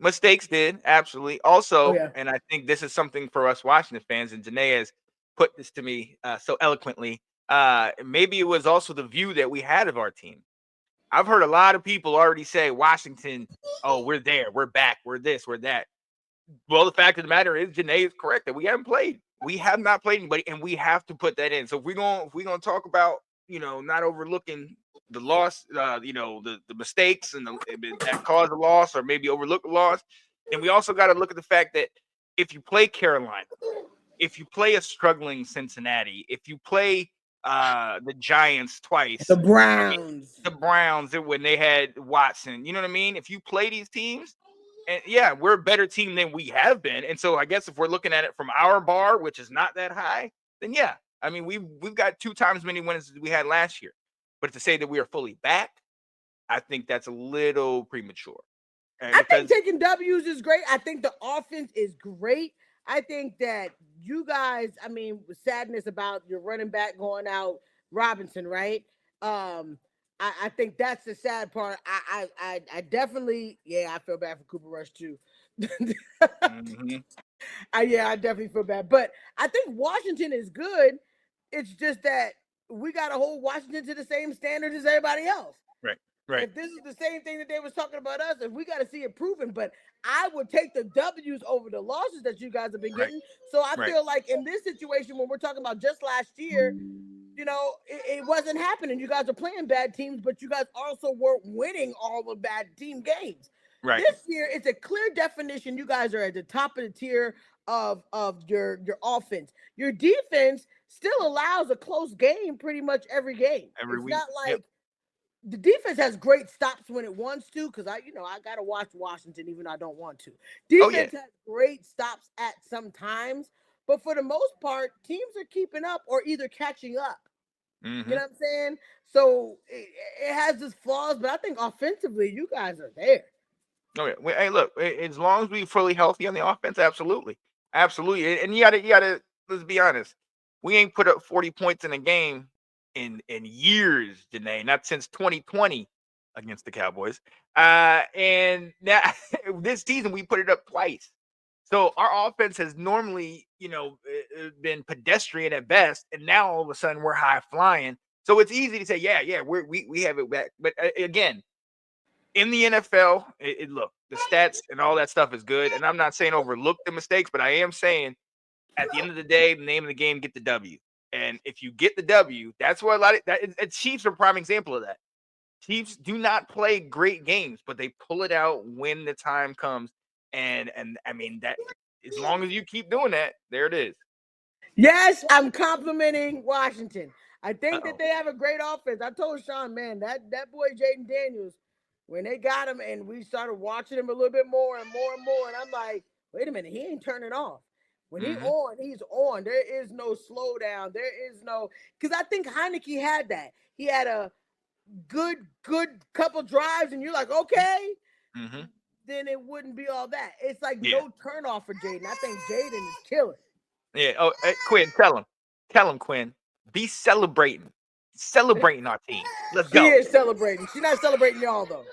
Mistakes did, absolutely. Oh Also, yeah. and I think this is something for us Washington fans, and Janae has put this to me so eloquently. Maybe it was also the view that we had of our team. I've heard a lot of people already say Washington, oh, we're there, we're back, we're this, we're that. Well, the fact of the matter is, Janae is correct that we haven't played. We have not played anybody, and we have to put that in. So if we're gonna talk about not overlooking the loss, the mistakes and that caused the loss, or maybe overlook the loss, then we also got to look at the fact that if you play Carolina, if you play a struggling Cincinnati, if you play the Giants The twice, I mean Browns. the Browns when they had Watson, you know what I mean? If you play these teams, and yeah, we're a better team than we have been. And so I guess if we're looking at it from our bar, which is not that high, then yeah, I mean we've got 2 times many wins as we had last year. But to say that we are fully back, I think that's a little premature. I think Because taking W's is great. I think the offense is great. I think that you guys, I mean, with sadness about your running back going out, Robinson, right? Um, I think that's the sad part. I definitely, yeah, I feel bad for Cooper Rush too. mhm, Yeah, I definitely feel bad. But I think Washington is good. It's just that we got to hold Washington to the same standard as everybody else. right, right, If this is the same thing that they was talking about us, if we got to see it proven, but I would take the W's over the losses that you guys have been right, getting. So I right. feel like in this situation, when we're talking about just last year, it wasn't happening. You guys are playing bad teams, but you guys also weren't winning all the bad team games. Right. This year, it's a clear definition. You guys are at the top of the tier of your offense. Your defense still allows a close game pretty much every game. Every It's week. not Yep. like the defense has great stops when it wants to, because I gotta watch Washington even though I don't want to. Oh yeah. Defense has great stops at some times, but for the most part, teams are keeping up or either catching up. You Hmm. know what I'm saying? So it has its flaws, but I think offensively, you guys are there. Okay. Hey, look. As long as we fully healthy on the offense, absolutely, absolutely. And you gotta. Let's be honest. We ain't put up 40 points in a game in years, Janae. Not since 2020 against the Cowboys. And now this season we put it up twice. So our offense has normally, been pedestrian at best, and now all of a sudden we're high flying. So it's easy to say, yeah, we have it back. But again, in the NFL, look, the stats and all that stuff is good. And I'm not saying overlook the mistakes, but I am saying at the end of the day, the name of the game, get the W. And if you get the W, that's where a lot of that Chiefs are a prime example of that. Chiefs do not play great games, but they pull it out when the time comes. And I mean that as long as you keep doing that, there it is. Yes, I'm complimenting Washington. I think that Uh-oh. they have a great offense. I told Sean, man, that boy Jaden Daniels, when they got him and we started watching him a little bit more and more and more, and I'm like, wait a minute, he ain't turning off. When Hmm. he's on. There is no slowdown. There is no, because I think Heineke had that. He had a good couple drives, and you're like, okay, Hmm. then it wouldn't be all that. It's like Yeah. no turn off for Jaden. I think Jaden is killing. Yeah. Oh, Quinn, tell him, Quinn, be celebrating our team. Let's She go. is celebrating. She's not celebrating y'all though.